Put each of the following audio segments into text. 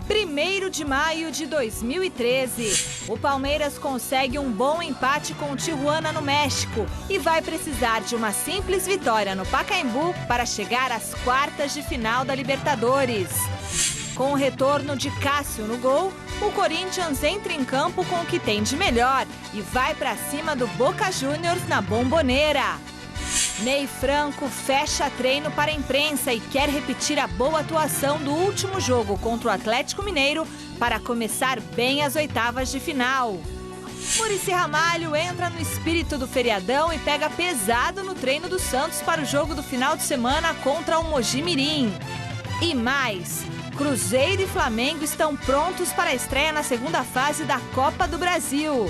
1º de maio de 2013, o Palmeiras consegue um bom empate com o Tijuana no México e vai precisar de uma simples vitória no Pacaembu para chegar às quartas de final da Libertadores. Com o retorno de Cássio no gol, o Corinthians entra em campo com o que tem de melhor e vai para cima do Boca Juniors na Bombonera. Ney Franco fecha treino para a imprensa e quer repetir a boa atuação do último jogo contra o Atlético Mineiro para começar bem as oitavas de final. Muricy Ramalho entra no espírito do feriadão e pega pesado no treino do Santos para o jogo do final de semana contra o Mogi Mirim. E mais, Cruzeiro e Flamengo estão prontos para a estreia na segunda fase da Copa do Brasil.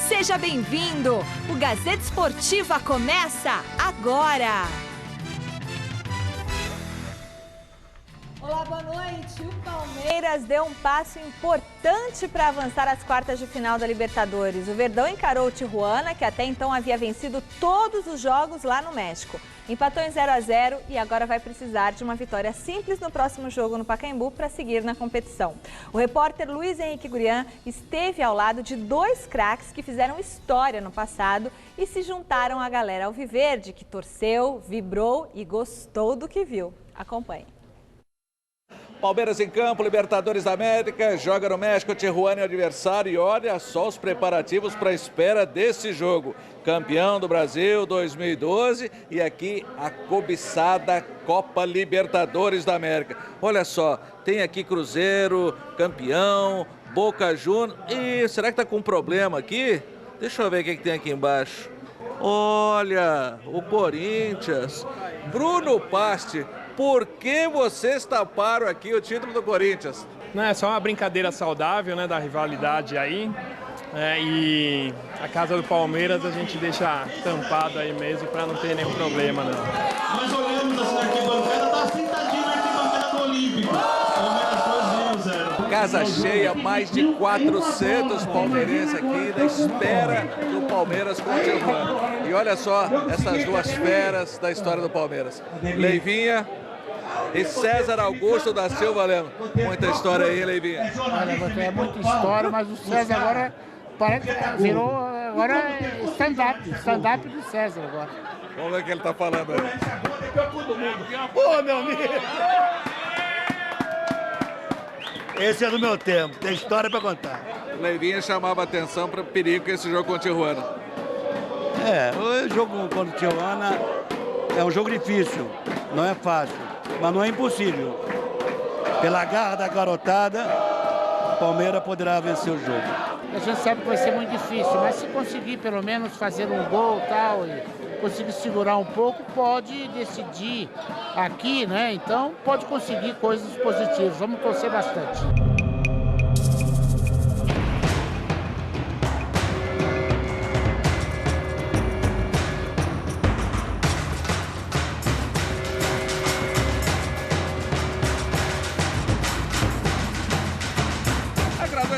Seja bem-vindo! O Gazeta Esportiva começa agora! Olá, boa noite! O Palmeiras deu um passo importante para avançar às quartas de final da Libertadores. O Verdão encarou o Tijuana, que até então havia vencido todos os jogos lá no México. Empatou em 0-0 e agora vai precisar de uma vitória simples no próximo jogo no Pacaembu para seguir na competição. O repórter Luiz Henrique Gurian esteve ao lado de dois craques que fizeram história no passado e se juntaram à galera alviverde, que torceu, vibrou e gostou do que viu. Acompanhe. Palmeiras em campo, Libertadores da América, joga no México, Tijuana é o adversário e olha só os preparativos para a espera desse jogo. Campeão do Brasil 2012 e aqui a cobiçada Copa Libertadores da América. Olha só, tem aqui Cruzeiro, campeão, Boca Juniors. E será que tá com um problema aqui? Deixa eu ver o que tem aqui embaixo. Olha, o Corinthians, Bruno Pasti. Por que vocês taparam aqui o título do Corinthians? Não, é só uma brincadeira saudável, né, da rivalidade aí. E a casa do Palmeiras a gente deixa tampado aí mesmo para não ter nenhum problema, não. Nós olhamos assim na arquibancada, tá sentadinho na arquibancada do Olímpico. Palmeiras 2-0. Casa cheia, mais de 400 palmeirenses aqui na espera do Palmeiras com o Tijuana. E olha só essas duas feras da história do Palmeiras. Leivinha e César Augusto da Silva Lemos. Muita história aí, Leivinha. Olha, é muita história, mas o César agora parece que virou agora stand-up do César agora. Vamos ver o que ele tá falando aí. Pô, meu amigo! Esse é do meu tempo, tem história pra contar. Leivinha chamava atenção para o perigo que esse jogo com o Tijuana. O jogo contra o Tijuana é um jogo difícil, não é fácil, mas não é impossível. Pela garra da garotada, o Palmeiras poderá vencer o jogo. A gente sabe que vai ser muito difícil, mas se conseguir pelo menos fazer um gol e tal, e conseguir segurar um pouco, pode decidir aqui, né? Então pode conseguir coisas positivas, vamos torcer bastante.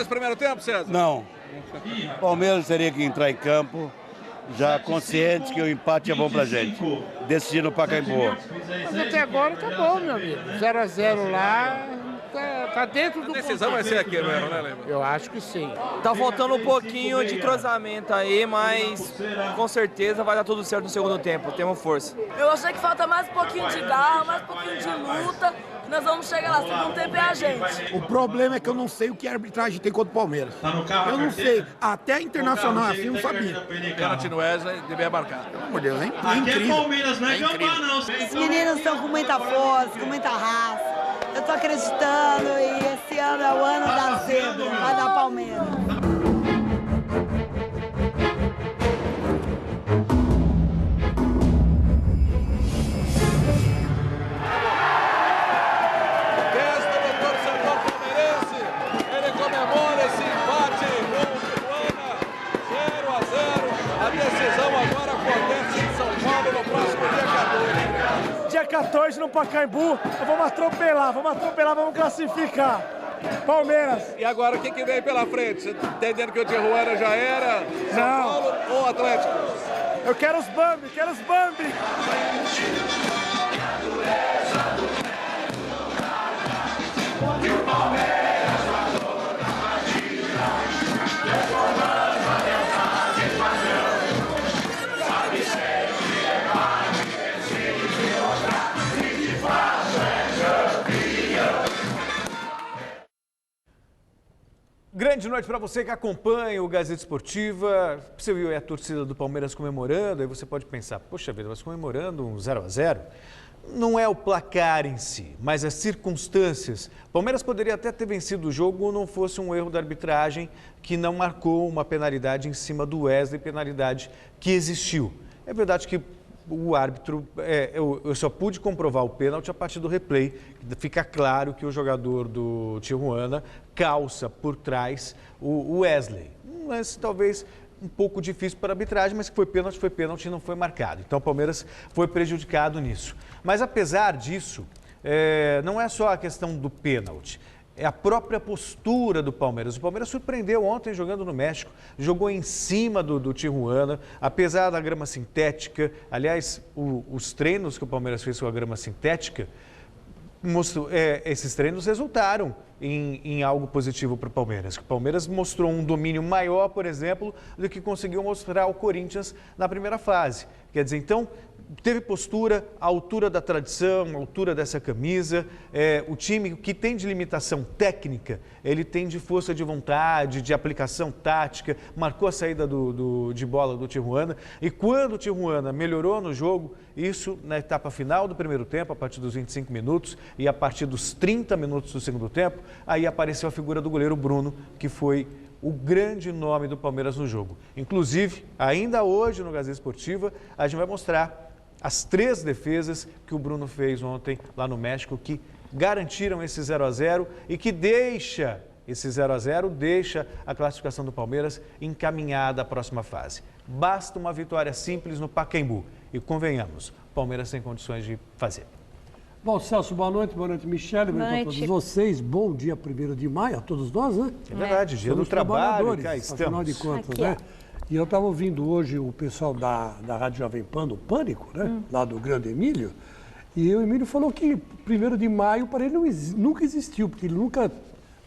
Primeiro tempo, César? Não. O Palmeiras teria que entrar em campo, já consciente que o empate é bom pra gente. Decidir no Pacaembu. Mas até agora tá bom, meu amigo. 0-0 lá, tá dentro do... A decisão vai ser aqui mesmo, né, Lema? Eu acho que sim. Tá faltando um pouquinho de entrosamento aí, mas com certeza vai dar tudo certo no segundo tempo. Temos força. Eu achei que falta mais um pouquinho de garra, mais um pouquinho de luta. Nós vamos chegar lá, segundo tempo é a gente. O problema é que eu não sei o que a arbitragem tem contra o Palmeiras. Eu não sei. Até a Internacional assim eu não sabia. Pênalti no Wesley, devia marcar. Pelo amor de Deus, é Aqui é incrível. Palmeiras, não é gambá, não. Os meninos estão com muita força, com muita raça. Eu tô acreditando e esse ano é o ano da zebra. Vai dar Palmeiras. Dia 14 no Pacaembu, vamos atropelar, vamos classificar. Palmeiras. E agora, o que vem pela frente? Você tá entendendo que o Tijuana já era? São Paulo ou Atlético? Eu quero os Bambi, Palmeiras grande noite para você que acompanha o Gazeta Esportiva. Você viu aí a torcida do Palmeiras comemorando, aí você pode pensar, poxa vida, mas comemorando um 0-0? Não é o placar em si, mas as circunstâncias. O Palmeiras poderia até ter vencido o jogo não fosse um erro da arbitragem que não marcou uma penalidade em cima do Wesley, penalidade que existiu. É verdade que o árbitro, eu só pude comprovar o pênalti a partir do replay. Fica claro que o jogador do Tijuana calça por trás o Wesley. Mas talvez um pouco difícil para a arbitragem, mas que foi pênalti e não foi marcado. Então o Palmeiras foi prejudicado nisso. Mas apesar disso, não é só a questão do pênalti. É a própria postura do Palmeiras. O Palmeiras surpreendeu ontem jogando no México, jogou em cima do Tijuana, apesar da grama sintética. Aliás, os treinos que o Palmeiras fez com a grama sintética, esses treinos resultaram em algo positivo para o Palmeiras. O Palmeiras mostrou um domínio maior, por exemplo, do que conseguiu mostrar o Corinthians na primeira fase. Quer dizer, então, teve postura, a altura da tradição, a altura dessa camisa. O time que tem de limitação técnica, ele tem de força de vontade, de aplicação tática, marcou a saída de bola do Tijuana. E quando o Tijuana melhorou no jogo, isso na etapa final do primeiro tempo, a partir dos 25 minutos e a partir dos 30 minutos do segundo tempo, aí apareceu a figura do goleiro Bruno, que foi o grande nome do Palmeiras no jogo. Inclusive, ainda hoje no Gazeta Esportiva, a gente vai mostrar as 3 defesas que o Bruno fez ontem lá no México, que garantiram esse 0-0 e que esse 0-0 deixa a classificação do Palmeiras encaminhada à próxima fase. Basta uma vitória simples no Pacaembu e, convenhamos, o Palmeiras tem condições de fazer. Bom, Celso, boa noite, Michele, boa noite a todos vocês. Bom dia 1º de maio, a todos nós, né? É verdade, dia do trabalho, cá estamos. Afinal de contas, né? E eu estava ouvindo hoje o pessoal da Rádio Jovem Pan, do Pânico, né? Lá do Grande Emílio, e o Emílio falou que 1º de maio para ele nunca existiu, porque ele nunca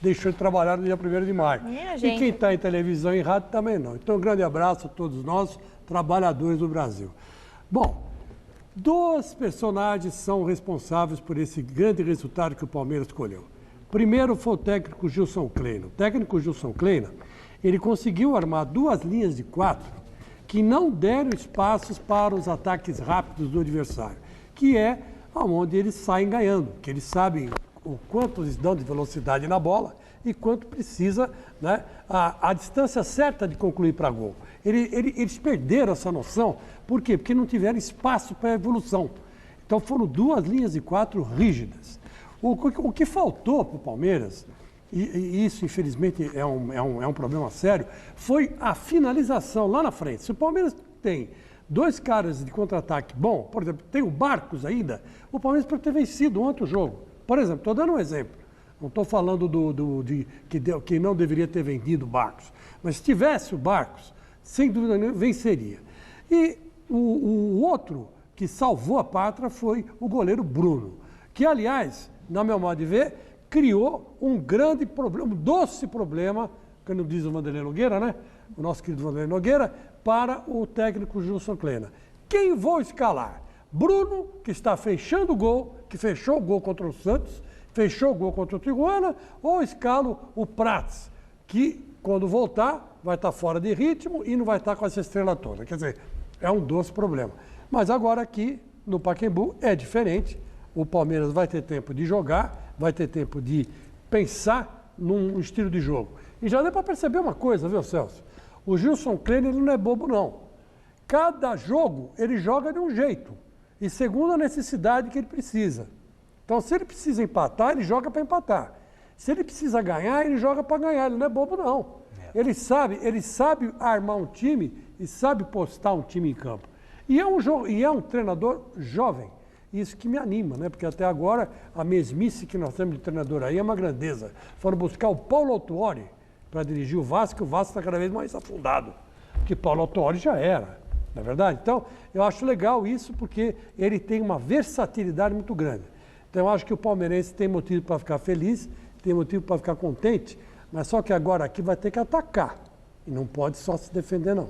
deixou de trabalhar no dia 1º de maio. E quem está em televisão e rádio também não. Então, um grande abraço a todos nós, trabalhadores do Brasil. Bom, 2 personagens são responsáveis por esse grande resultado que o Palmeiras escolheu. Primeiro foi o técnico Gilson Kleina. O técnico Gilson Kleina, ele conseguiu armar 2 linhas de 4 que não deram espaços para os ataques rápidos do adversário, que é onde eles saem ganhando, que eles sabem o quanto eles dão de velocidade na bola e quanto precisa, né, a distância certa de concluir para gol. Eles perderam essa noção. Por quê? Porque não tiveram espaço para a evolução. Então foram 2 linhas de 4 rígidas. O que faltou para o Palmeiras, e isso infelizmente é um problema sério, foi a finalização lá na frente. Se o Palmeiras tem 2 caras de contra-ataque bom, por exemplo, tem o Barcos ainda, o Palmeiras pode ter vencido ontem o jogo. Por exemplo, estou dando um exemplo. Não estou falando que não deveria ter vendido o Barcos. Mas se tivesse o Barcos, sem dúvida nenhuma, venceria. E o outro que salvou a pátria foi o goleiro Bruno, que, aliás, na meu modo de ver, criou um grande problema, um doce problema, como diz o Vanderlei Nogueira, né? O nosso querido Vanderlei Nogueira, para o técnico Gilson Kleina. Quem vou escalar? Bruno, que está fechando o gol, que fechou o gol contra o Santos, fechou o gol contra o Tijuana, ou escalo o Prats, que, quando voltar, vai estar fora de ritmo e não vai estar com essa estrela toda. Quer dizer, é um doce problema. Mas agora aqui, no Pacaembu, é diferente. O Palmeiras vai ter tempo de jogar, vai ter tempo de pensar num estilo de jogo. E já deu para perceber uma coisa, viu, Celso? O Gilson Kleina, ele não é bobo, não. Cada jogo, ele joga de um jeito. E segundo a necessidade que ele precisa. Então, se ele precisa empatar, ele joga para empatar. Se ele precisa ganhar, ele joga para ganhar. Ele não é bobo, não. Ele sabe armar um time e sabe postar um time em campo. E é um treinador jovem. Isso que me anima, né? Porque até agora a mesmice que nós temos de treinador aí é uma grandeza. Foram buscar o Paulo Autuori para dirigir o Vasco, e o Vasco está cada vez mais afundado. Porque Paulo Autuori já era, não é verdade? Então, eu acho legal isso porque ele tem uma versatilidade muito grande. Então, eu acho que o palmeirense tem motivo para ficar feliz, tem motivo para ficar contente, mas só que agora aqui vai ter que atacar. E não pode só se defender, não.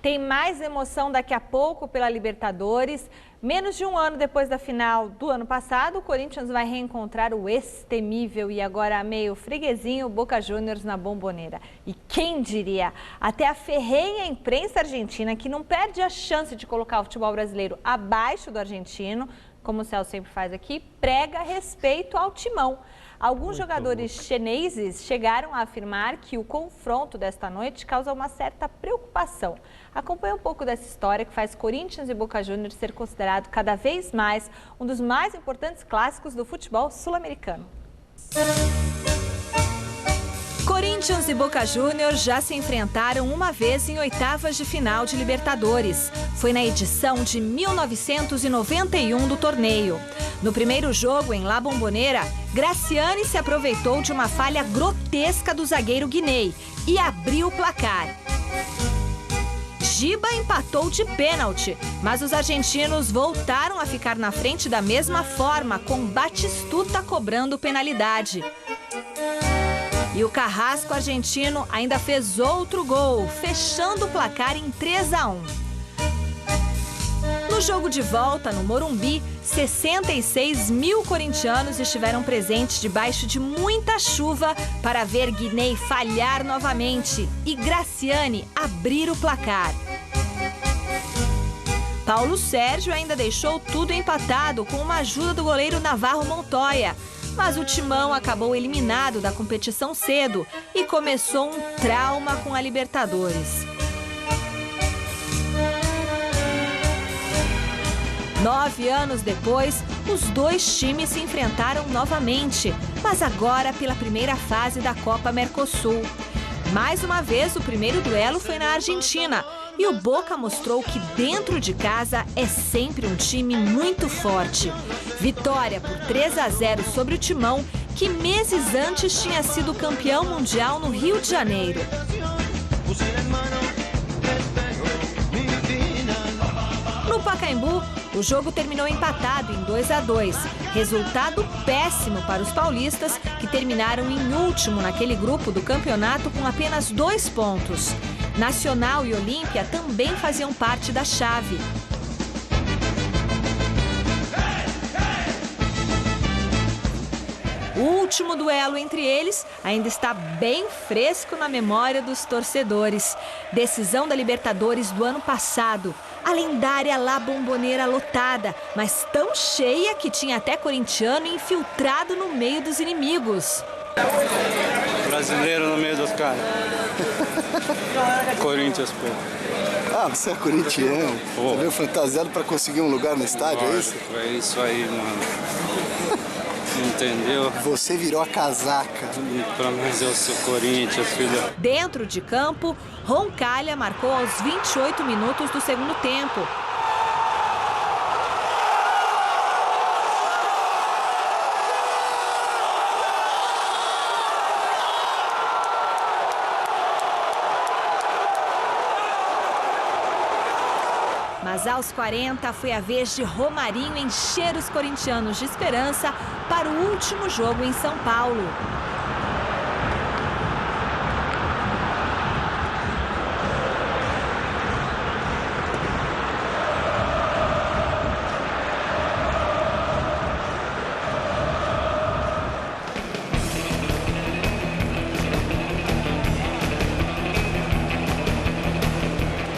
Tem mais emoção daqui a pouco pela Libertadores. Menos de um ano depois da final do ano passado, o Corinthians vai reencontrar o ex-temível e agora meio freguesinho Boca Juniors na Bombonera. E quem diria, até a ferrenha imprensa argentina, que não perde a chance de colocar o futebol brasileiro abaixo do argentino, como o Celso sempre faz aqui, prega respeito ao timão. Alguns jogadores chineses chegaram a afirmar que o confronto desta noite causa uma certa preocupação. Acompanhe um pouco dessa história que faz Corinthians e Boca Juniors ser considerado cada vez mais um dos mais importantes clássicos do futebol sul-americano. Corinthians e Boca Juniors já se enfrentaram uma vez em oitavas de final de Libertadores. Foi na edição de 1991 do torneio. No primeiro jogo, em La Bombonera, Graciani se aproveitou de uma falha grotesca do zagueiro Guinei e abriu o placar. Giba empatou de pênalti, mas os argentinos voltaram a ficar na frente da mesma forma, com Batistuta cobrando penalidade. E o Carrasco argentino ainda fez outro gol, fechando o placar em 3-1. No jogo de volta, no Morumbi, 66 mil corintianos estiveram presentes debaixo de muita chuva para ver Guinei falhar novamente e Graciani abrir o placar. Paulo Sérgio ainda deixou tudo empatado com uma ajuda do goleiro Navarro Montoya. Mas o Timão acabou eliminado da competição cedo e começou um trauma com a Libertadores. 9 anos depois, os dois times se enfrentaram novamente, mas agora pela primeira fase da Copa Mercosul. Mais uma vez, o primeiro duelo foi na Argentina e o Boca mostrou que dentro de casa é sempre um time muito forte. Vitória por 3-0 sobre o Timão, que meses antes tinha sido campeão mundial no Rio de Janeiro. No Pacaembu, o jogo terminou empatado em 2-2. Resultado péssimo para os paulistas, que terminaram em último naquele grupo do campeonato com apenas 2 pontos. Nacional e Olímpia também faziam parte da chave. O último duelo entre eles ainda está bem fresco na memória dos torcedores. Decisão da Libertadores do ano passado. A lendária La Bombonera lotada, mas tão cheia que tinha até corintiano infiltrado no meio dos inimigos. Brasileiro no meio dos caras. Corinthians, pô. Ah, você é corintiano. Pô. Você veio fantasiado para conseguir um lugar no estádio, é isso? É isso aí, mano. Entendeu? Você virou a casaca. Mas eu sou Corinthians, filho. Dentro de campo, Roncalha marcou aos 28 minutos do segundo tempo. Mas aos 40 foi a vez de Romarinho encher os corintianos de esperança para o último jogo em São Paulo.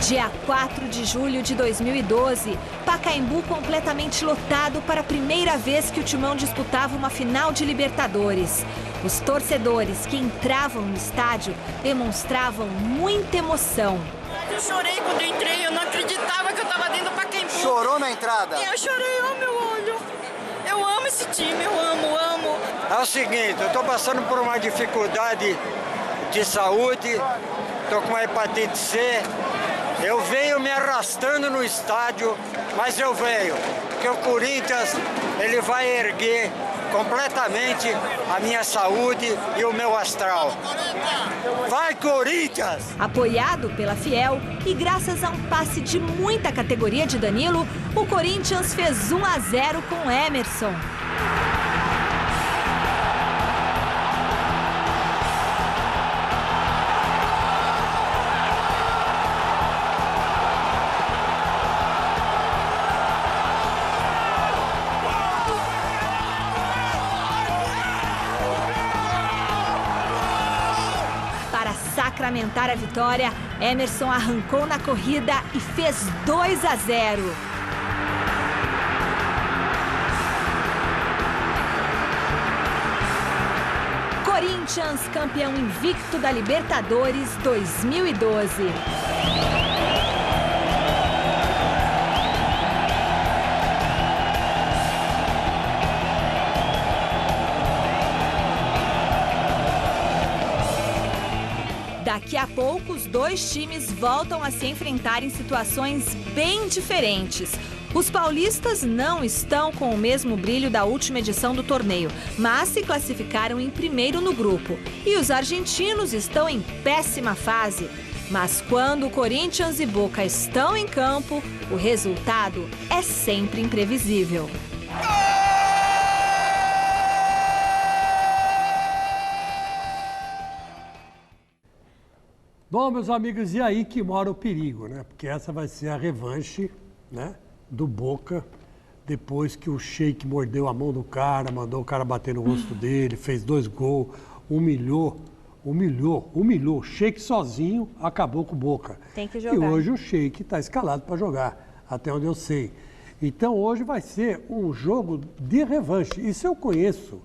Dia 4 de julho de 2012, Pacaembu completamente lotado para a primeira vez que o Timão disputava uma final de Libertadores. Os torcedores que entravam no estádio demonstravam muita emoção. Eu chorei quando entrei, eu não acreditava que eu estava dentro do Pacaembu. Chorou na entrada? Eu chorei, oh meu olho. Eu amo esse time, eu amo. É o seguinte, eu estou passando por uma dificuldade de saúde, estou com uma hepatite C. Eu venho me arrastando no estádio, mas eu venho, porque o Corinthians ele vai erguer completamente a minha saúde e o meu astral. Vai, Corinthians! Apoiado pela Fiel e graças a um passe de muita categoria de Danilo, o Corinthians fez 1-0 com Emerson. sacramentar a vitória, Emerson arrancou na corrida e fez 2-0. Corinthians, campeão invicto da Libertadores 2012. Daqui a pouco, os dois times voltam a se enfrentar em situações bem diferentes. Os paulistas não estão com o mesmo brilho da última edição do torneio, mas se classificaram em primeiro no grupo. E os argentinos estão em péssima fase. Mas quando Corinthians e Boca estão em campo, o resultado é sempre imprevisível. Bom, meus amigos, e aí que mora o perigo, né? Porque essa vai ser a revanche, né, do Boca, depois que o Sheik mordeu a mão do cara, mandou o cara bater no rosto dele, fez 2 gols, humilhou. O Sheik sozinho acabou com o Boca. Tem que jogar. E hoje o Sheik está escalado para jogar, até onde eu sei. Então hoje vai ser um jogo de revanche. E se eu conheço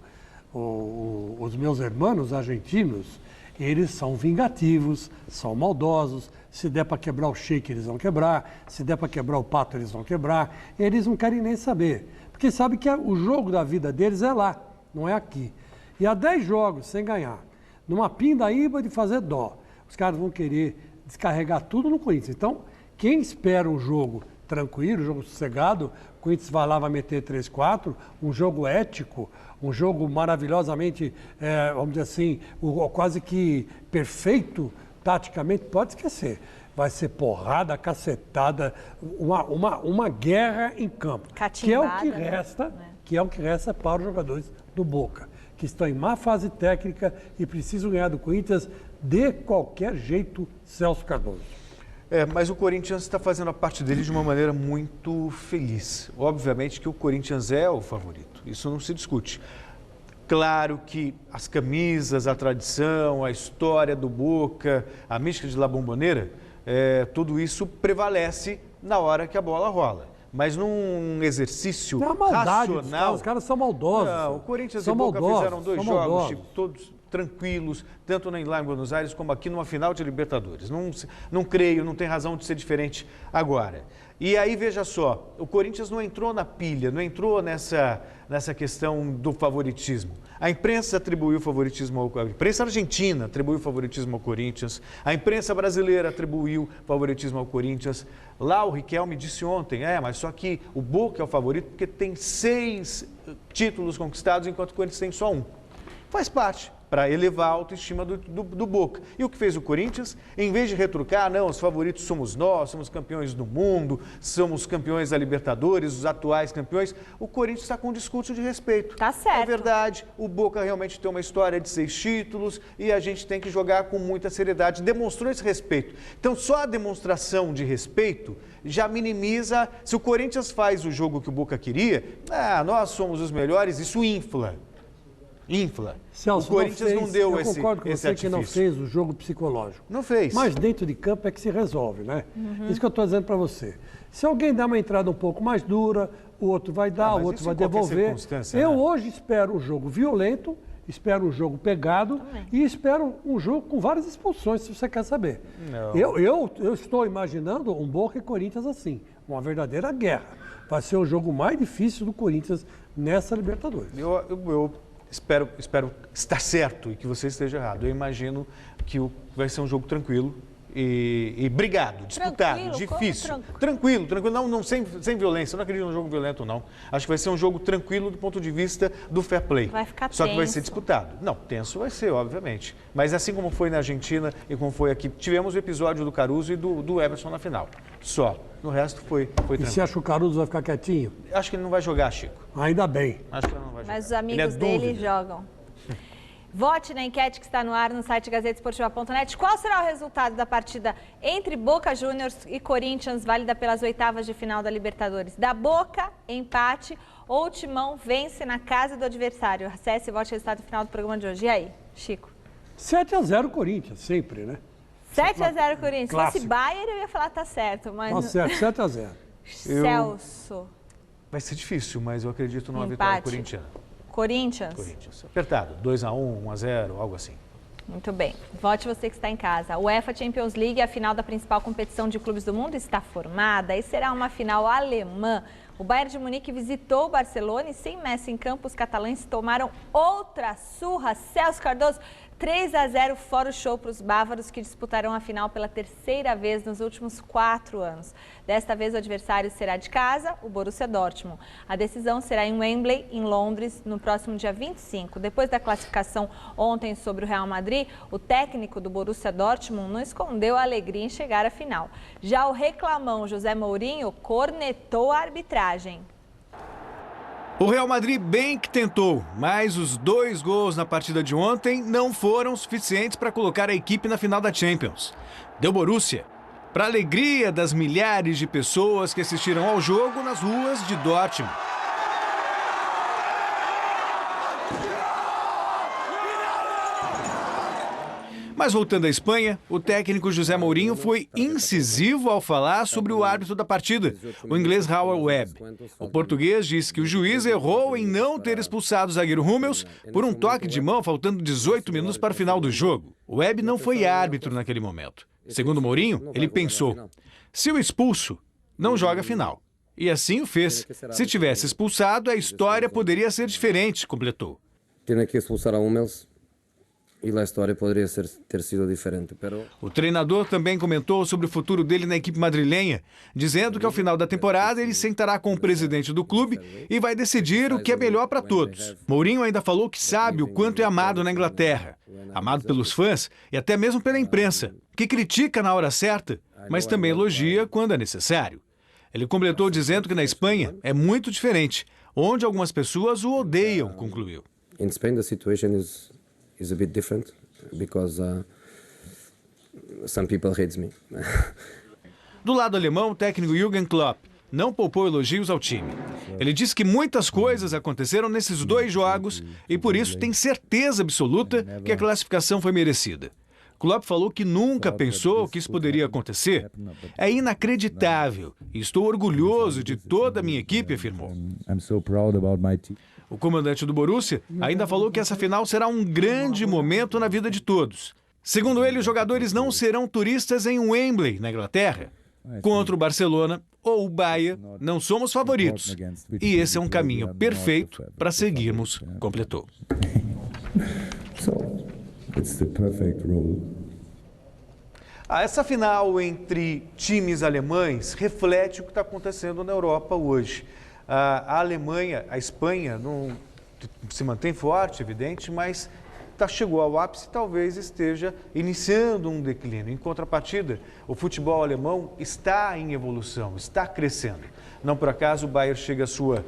os meus irmãos argentinos, eles são vingativos, são maldosos. Se der para quebrar o Sheik, eles vão quebrar. Se der para quebrar o Pato, eles vão quebrar. Eles não querem nem saber. Porque sabem que o jogo da vida deles é lá, não é aqui. E há 10 jogos sem ganhar, numa pindaíba de fazer dó, os caras vão querer descarregar tudo no Corinthians. Então, quem espera um jogo tranquilo, um jogo sossegado, o Corinthians vai lá, vai meter 3-4, um jogo ético, um jogo maravilhosamente, vamos dizer assim, quase que perfeito, taticamente, pode esquecer. Vai ser porrada, cacetada, uma guerra em campo. Que é o que resta, né? Que é o que resta para os jogadores do Boca, que estão em má fase técnica e precisam ganhar do Corinthians de qualquer jeito, Celso Cardoso. Mas o Corinthians está fazendo a parte dele de uma maneira muito feliz. Obviamente que o Corinthians é o favorito, isso não se discute. Claro que as camisas, a tradição, a história do Boca, a mística de La Bombonera, tudo isso prevalece na hora que a bola rola. Mas num exercício racional... Os caras são maldosos. Não, o Corinthians e o Boca fizeram 2 jogos, Chico, todos tranquilos, tanto lá em Buenos Aires como aqui numa final de Libertadores. Não creio, não tem razão de ser diferente agora. E aí, veja só, o Corinthians não entrou na pilha, não entrou nessa questão do favoritismo. A imprensa atribuiu favoritismo a imprensa argentina atribuiu favoritismo ao Corinthians, a imprensa brasileira atribuiu favoritismo ao Corinthians. Lá o Riquelme disse ontem, mas só que o Boca é o favorito porque tem 6 títulos conquistados, enquanto o Corinthians tem só 1. Faz parte, para elevar a autoestima do Boca. E o que fez o Corinthians? Em vez de retrucar, não, os favoritos somos nós, somos campeões do mundo, somos campeões da Libertadores, os atuais campeões, o Corinthians está com um discurso de respeito. Tá certo. É verdade, o Boca realmente tem uma história de 6 títulos e a gente tem que jogar com muita seriedade. Demonstrou esse respeito. Então, só a demonstração de respeito já minimiza. Se o Corinthians faz o jogo que o Boca queria, nós somos os melhores, isso infla. Celso, o Corinthians não deu esse artifício. Eu concordo com você que não fez o jogo psicológico. Não fez. Mas dentro de campo é que se resolve, né? Isso que eu estou dizendo para você. Se alguém dá uma entrada um pouco mais dura, o outro vai dar, o outro vai devolver. Eu hoje espero um jogo violento, espero um jogo pegado e espero um jogo com várias expulsões, se você quer saber. Eu estou imaginando um Boca e Corinthians assim, uma verdadeira guerra. Vai ser o jogo mais difícil do Corinthians nessa Libertadores. Eu espero estar certo e que você esteja errado. Eu imagino que vai ser um jogo tranquilo e brigado, disputado, difícil. Tranquilo, não sem violência. Eu não acredito num jogo violento, não. Acho que vai ser um jogo tranquilo do ponto de vista do fair play. Vai ficar Só que vai tenso. ser disputado. Não, tenso vai ser, obviamente. Mas assim como foi na Argentina e como foi aqui, tivemos o episódio do Caruso e do Emerson na final. Só. No resto foi tranquilo. E você acha que o Caruso vai ficar quietinho? Acho que ele não vai jogar, Chico. Ainda bem. Acho que ele não vai jogar. Mas os amigos dele jogam. Vote na enquete que está no ar no site gazetesportiva.net. Qual será o resultado da partida entre Boca Juniors e Corinthians, válida pelas 8ª de final da Libertadores? Da Boca, empate, ou o Timão vence na casa do adversário? Acesse e vote o resultado final do programa de hoje. E aí, Chico? 7-0 Corinthians, sempre, né? 7-0 Corinthians. Se Clássico. fosse Bayern, eu ia falar tá certo, mas... Tá certo, 7-0. Celso. Vai ser difícil, mas eu acredito numa Empate. vitória corintiana. Corinthians? Apertado, 2-1, 1-0, algo assim. Muito bem. Vote você que está em casa. O UEFA Champions League, a final da principal competição de clubes do mundo, está formada e será uma final alemã. O Bayern de Munique visitou o Barcelona e sem Messi em campo, os catalães tomaram outra surra. Celso Cardoso, 3-0 fora o show para os bávaros, que disputarão a final pela terceira vez nos últimos 4 anos. Desta vez o adversário será de casa, o Borussia Dortmund. A decisão será em Wembley, em Londres, no próximo dia 25. Depois da classificação ontem sobre o Real Madrid, o técnico do Borussia Dortmund não escondeu a alegria em chegar à final. Já o reclamão José Mourinho cornetou a arbitragem. O Real Madrid bem que tentou, mas os 2 gols na partida de ontem não foram suficientes para colocar a equipe na final da Champions. Deu Borussia, para alegria das milhares de pessoas que assistiram ao jogo nas ruas de Dortmund. Mas voltando à Espanha, o técnico José Mourinho foi incisivo ao falar sobre o árbitro da partida, o inglês Howard Webb. O português disse que o juiz errou em não ter expulsado o zagueiro Hummels por um toque de mão faltando 18 minutos para o final do jogo. O Webb não foi árbitro naquele momento. Segundo Mourinho, ele pensou, se o expulso, não joga a final. E assim o fez. Se tivesse expulsado, a história poderia ser diferente, completou. Tinha que expulsar a Hummels. E a história poderia ter sido diferente. O treinador também comentou sobre o futuro dele na equipe madrilenha, dizendo que ao final da temporada ele sentará com o presidente do clube e vai decidir o que é melhor para todos. Mourinho ainda falou que sabe o quanto é amado na Inglaterra, amado pelos fãs e até mesmo pela imprensa, que critica na hora certa, mas também elogia quando é necessário. Ele completou dizendo que na Espanha é muito diferente, onde algumas pessoas o odeiam, concluiu. In Spain, the situation is a bit different because some people hate me. Do lado alemão, o técnico Jürgen Klopp não poupou elogios ao time. Ele disse que muitas coisas aconteceram nesses 2 jogos e por isso tem certeza absoluta que a classificação foi merecida. Klopp falou que nunca pensou que isso poderia acontecer. É inacreditável e estou orgulhoso de toda a minha equipe, afirmou. O comandante do Borussia ainda falou que essa final será um grande momento na vida de todos. Segundo ele, os jogadores não serão turistas em Wembley, na Inglaterra. Contra o Barcelona ou o Bayern, não somos favoritos. E esse é um caminho perfeito para seguirmos, completou. Essa final entre times alemães reflete o que está acontecendo na Europa hoje. A Alemanha, a Espanha, não se mantém forte, evidente, mas chegou ao ápice e talvez esteja iniciando um declínio. Em contrapartida, o futebol alemão está em evolução, está crescendo. Não por acaso, o Bayern chega à sua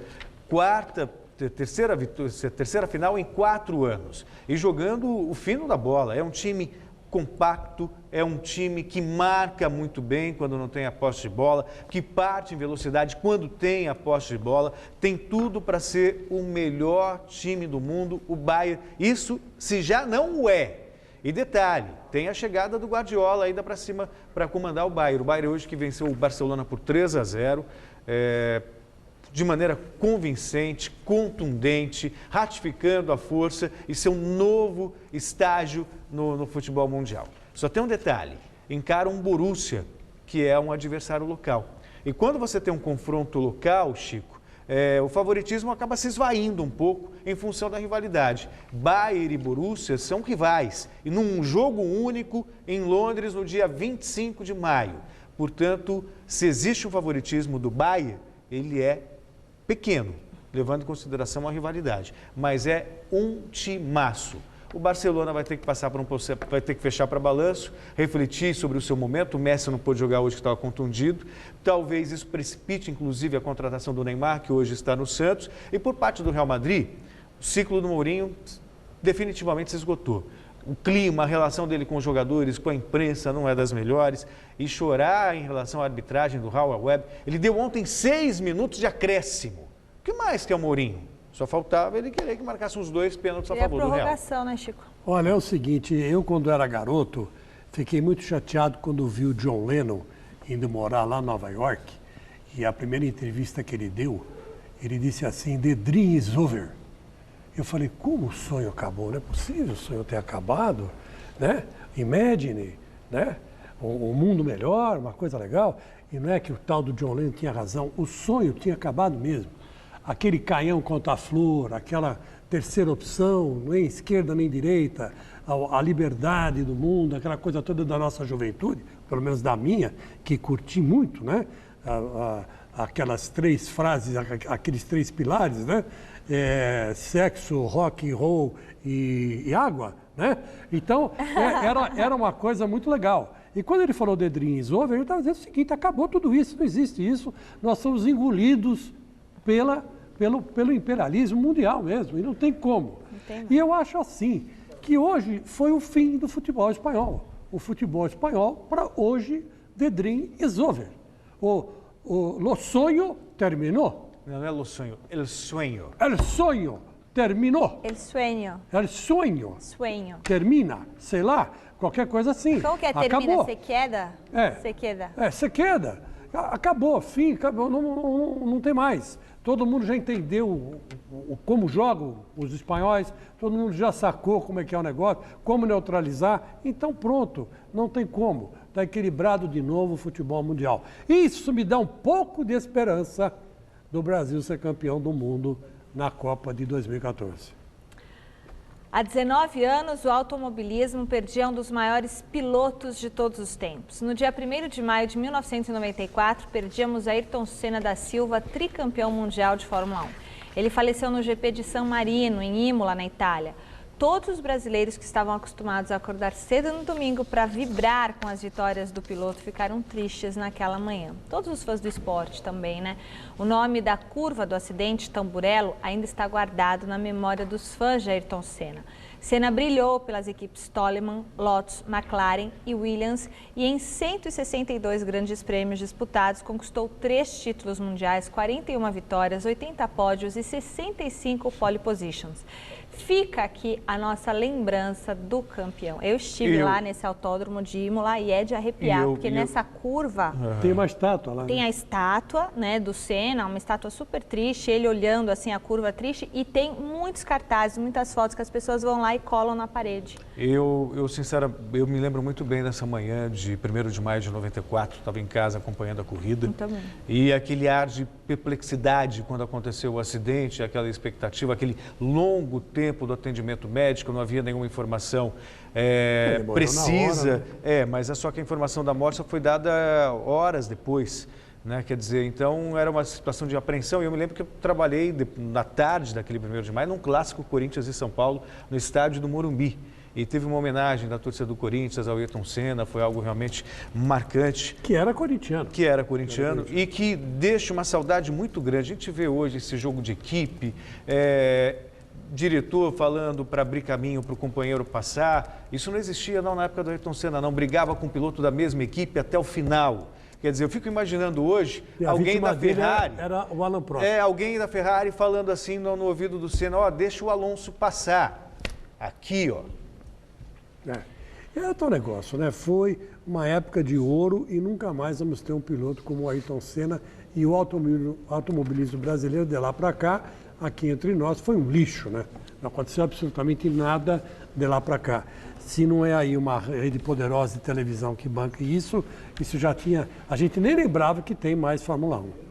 terceira final em 4 anos e jogando o fino da bola. É um time compacto, é um time que marca muito bem quando não tem a posse de bola, que parte em velocidade quando tem a posse de bola, tem tudo para ser o melhor time do mundo, o Bayern. Isso se já não o é. E detalhe, tem a chegada do Guardiola ainda para cima para comandar o Bayern. O Bayern hoje que venceu o Barcelona por 3-0, de maneira convincente, contundente, ratificando a força e seu novo estágio no futebol mundial. Só tem um detalhe, encara um Borussia, que é um adversário local. E quando você tem um confronto local, Chico, o favoritismo acaba se esvaindo um pouco em função da rivalidade. Bayern e Borussia são rivais e num jogo único em Londres no dia 25 de maio. Portanto, se existe um favoritismo do Bayern, ele é pequeno, levando em consideração a rivalidade, mas é um timaço. O Barcelona vai ter que passar por vai ter que fechar para balanço, refletir sobre o seu momento. O Messi não pôde jogar hoje, que estava contundido. Talvez isso precipite, inclusive, a contratação do Neymar, que hoje está no Santos. E por parte do Real Madrid, o ciclo do Mourinho definitivamente se esgotou. O clima, a relação dele com os jogadores, com a imprensa, não é das melhores. E chorar em relação à arbitragem do Howard Webb. Ele deu ontem 6 minutos de acréscimo. O que mais que é o Mourinho? Só faltava ele querer que marcasse uns 2 pênaltis a favor do Real. Prorrogação, né, Chico? Olha, é o seguinte, eu quando era garoto, Fiquei muito chateado quando vi o John Lennon indo morar lá em Nova York. E a primeira entrevista que ele deu, ele disse assim, "The dream is over." Eu falei, como o sonho acabou? Não é possível o sonho ter acabado, né? Imagine, né? Um mundo melhor, uma coisa legal. E não é que o tal do John Lennon tinha razão, o sonho tinha acabado mesmo. Aquele canhão contra a flor, aquela terceira opção, nem esquerda nem direita, a liberdade do mundo, aquela coisa toda da nossa juventude, pelo menos da minha, que curti muito, né? Aquelas 3 frases, aqueles 3 pilares, né? Sexo, rock and roll e água, né? Então, era uma coisa muito legal. E quando ele falou The Dream is Over, ele estava dizendo o seguinte, acabou tudo isso, não existe isso, nós somos engolidos pelo imperialismo mundial mesmo, e não tem como. E eu acho assim, que hoje foi o fim do futebol espanhol. O futebol espanhol, para hoje, The Dream is Over. O sonho terminou. Não é o sonho, el sueño. El sonho terminou. El sueño. El sueño. Sueño. Termina, sei lá, qualquer coisa assim. Como que é? Termina, acabou. se queda? Se queda. Se queda. Acabou, fim, acabou, não tem mais. Todo mundo já entendeu como jogam os espanhóis, todo mundo já sacou como é que é o negócio, como neutralizar. Então pronto, não tem como. Está equilibrado de novo o futebol mundial. Isso me dá um pouco de esperança do Brasil ser campeão do mundo na Copa de 2014. Há 19 anos, o automobilismo perdia um dos maiores pilotos de todos os tempos. No dia 1º de maio de 1994, perdíamos Ayrton Senna da Silva, tricampeão mundial de Fórmula 1. Ele faleceu no GP de San Marino, em Imola, na Itália. Todos os brasileiros que estavam acostumados a acordar cedo no domingo para vibrar com as vitórias do piloto ficaram tristes naquela manhã. Todos os fãs do esporte também, né? O nome da curva do acidente, Tamburello, ainda está guardado na memória dos fãs de Ayrton Senna. Senna brilhou pelas equipes Toleman, Lotus, McLaren e Williams e em 162 grandes prêmios disputados conquistou 3 títulos mundiais, 41 vitórias, 80 pódios e 65 pole positions. Fica aqui a nossa lembrança do campeão. Eu estive lá nesse autódromo de Imola e é de arrepiar, porque nessa curva... Tem uma estátua lá. Tem a estátua, né, do Senna, uma estátua super triste, ele olhando assim a curva triste, e tem muitos cartazes, muitas fotos que as pessoas vão lá e colam na parede. Eu me lembro muito bem dessa manhã de 1º de maio de 94, estava em casa acompanhando a corrida. Também. E aquele ar de perplexidade quando aconteceu o acidente, aquela expectativa, aquele longo tempo do atendimento médico, não havia nenhuma informação precisa, hora, né? Mas só que a informação da morte só foi dada horas depois, né? Quer dizer, então era uma situação de apreensão. E eu me lembro que eu trabalhei na tarde daquele 1º de maio num clássico Corinthians e São Paulo, no estádio do Morumbi. E teve uma homenagem da torcida do Corinthians ao Ayrton Senna, foi algo realmente marcante. Que era corintiano. E que deixa uma saudade muito grande. A gente vê hoje esse jogo de equipe, diretor falando para abrir caminho para o companheiro passar. Isso não existia não na época do Ayrton Senna, não. Brigava com o piloto da mesma equipe até o final. Quer dizer, eu fico imaginando hoje alguém da Ferrari... Era o Alan Prost. Alguém da Ferrari falando assim no ouvido do Senna, deixa o Alonso passar. Aqui, ó. É outro negócio, né? Foi uma época de ouro e nunca mais vamos ter um piloto como o Ayrton Senna. E o automobilismo brasileiro de lá para cá, aqui entre nós, foi um lixo, né? Não aconteceu absolutamente nada de lá para cá. Se não é aí uma rede poderosa de televisão que banca isso já tinha... A gente nem lembrava que tem mais Fórmula 1.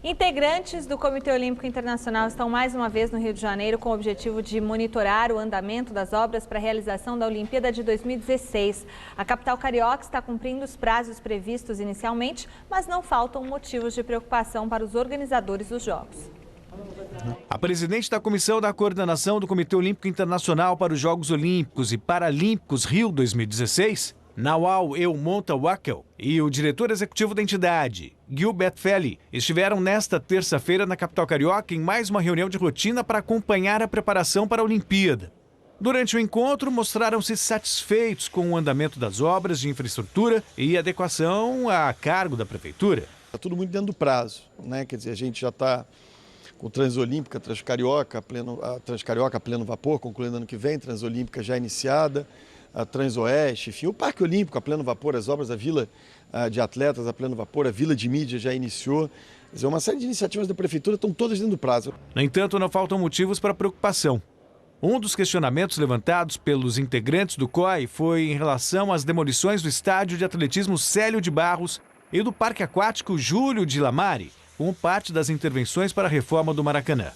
Integrantes do Comitê Olímpico Internacional estão mais uma vez no Rio de Janeiro com o objetivo de monitorar o andamento das obras para a realização da Olimpíada de 2016. A capital carioca está cumprindo os prazos previstos inicialmente, mas não faltam motivos de preocupação para os organizadores dos Jogos. A presidente da Comissão da Coordenação do Comitê Olímpico Internacional para os Jogos Olímpicos e Paralímpicos Rio 2016, Nawal El-Montawakil, e o diretor executivo da entidade, Gilbert Feli, estiveram nesta terça-feira na capital carioca em mais uma reunião de rotina para acompanhar a preparação para a Olimpíada. Durante o encontro, mostraram-se satisfeitos com o andamento das obras de infraestrutura e adequação a cargo da prefeitura. Está tudo muito dentro do prazo, né? Quer dizer, a gente já está com Transolímpica, Transcarioca a pleno vapor, concluindo ano que vem, Transolímpica já iniciada. a Transoeste, enfim, o Parque Olímpico a pleno vapor, as obras da Vila de Atletas a pleno vapor, a Vila de Mídia já iniciou. Quer dizer, uma série de iniciativas da Prefeitura estão todas dentro do prazo. No entanto, não faltam motivos para preocupação. Um dos questionamentos levantados pelos integrantes do COI foi em relação às demolições do estádio de atletismo Célio de Barros e do Parque Aquático Júlio de Lamare, como parte das intervenções para a reforma do Maracanã.